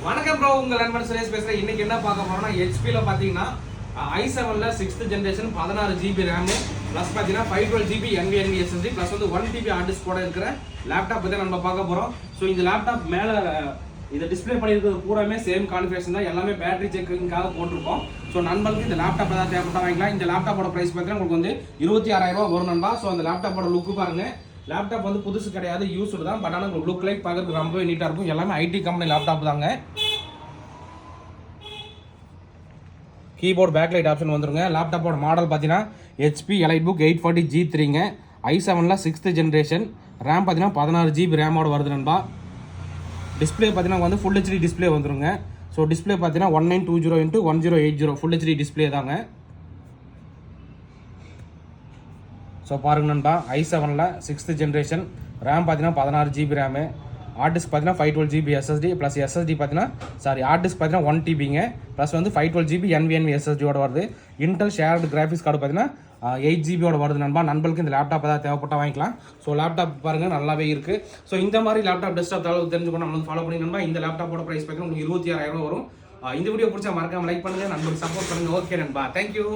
வணக்கம் ப்ரோ, உங்கள் நண்பன் சுரேஷ் பேசுகிறேன். இன்றைக்கி என்ன பார்க்க போகிறோம்னா ஹெச்பியில் பார்த்தீங்கன்னா i7 6th generation 16 GB RAM plus பார்த்தீங்கன்னா 512 GB NVMe SSD ப்ளஸ் வந்து 1 TB ஹார்ட் டிஸ்க் கூட இருக்கிற லேப்டாப் பற்றி நம்ம பார்க்க போகிறோம். ஸோ இந்த லேப்டாப் மேலே இதை டிஸ்பிளே பண்ணியிருக்கிறது பூராமே சேம் கான்ஃபிகரேஷன் தான், எல்லாமே பேட்டரி செக்கிங்காக போட்டிருக்கோம். ஸோ நண்பர்களுக்கு இந்த லேப்டாப் ஏதாவது தேவைப்பட்டா வாங்கிக்கலாம். இந்த லேப்டாப்போட ப்ரைஸ் பார்த்தீங்கன்னா உங்களுக்கு வந்து 26,000 ரூபா வரும் நண்பா. ஸோ அந்த லேப்டாப்போட லுக்கு பாருங்கள். லேப்டாப் வந்து புதுசு கிடையாது, யூஸ்டு தான். பட் ஆனால் உங்களுக்கு லுக் லைக் பார்க்கறதுக்கு ரொம்பவே நீட்டாக இருக்கும். எல்லாமே ஐடி கம்பெனி லேப்டாப் தாங்க. கீபோர்ட் பேக்லைட் ஆப்ஷன் வந்துருங்க. லேப்டாப்போட மாடல் பார்த்தீங்கன்னா HP ELITEBOOK 840 G3ங்க. i7 6th generation. RAM பார்த்தீங்கன்னா 16 GB ரேமோட வருது நண்பா. டிஸ்பிளே பார்த்தீங்கன்னா வந்து ஃபுல் HD டிஸ்பிளே வந்துருங்க. ஸோ டிஸ்பிளே பார்த்தீங்கன்னா 1920x1080 ஃபுல் HD டிஸ்பிளே தாங்க. ஸோ பாருங்க நண்பா, i7 6th ஜென்ரேஷன். ரேம் பார்த்தீங்கன்னா 16 GB ரேமு. ஹார்ட் டிஸ்க் பார்த்தீங்கன்னா 512 GB SSD ப்ளஸ் SSD பார்த்தீங்கன்னா ஹார்ட் டிஸ்க் பார்த்தீங்கன்னா 1 TBங்க ப்ளஸ் வந்து 512 GB NVMe SSDயோட வருது. இன்டெல் ஷேர்டு கிராஃபிக்ஸ் கார்டு பார்த்தீங்கன்னா 8 GBயோட வருது நண்பா. நண்பர்களுக்கு இந்த லேப்டாப் ஏதாவது தேவைப்பட்டால் வாங்கிக்கலாம். ஸோ லேப்டாப் பாருங்கள் நல்லாவே இருக்குது. ஸோ இந்த மாதிரி லேப்டாப் டெஸ்க்டாப் தகவல் தெரிஞ்சுக்கணும் நம்ம வந்து ஃபாலோ பண்ணி நண்பா. இந்த லேப்டாப்போட ப்ரைஸ் பார்த்தீங்கன்னா உங்களுக்கு 26,000 ரூபா வரும். இந்த வீடியோ பிடிச்சா மறக்காம லைக் பண்ணுங்கள், நண்பர்களுக்கு சப்போர்ட் பண்ணுங்கள். ஓகே நண்பா, தேங்க்யூ.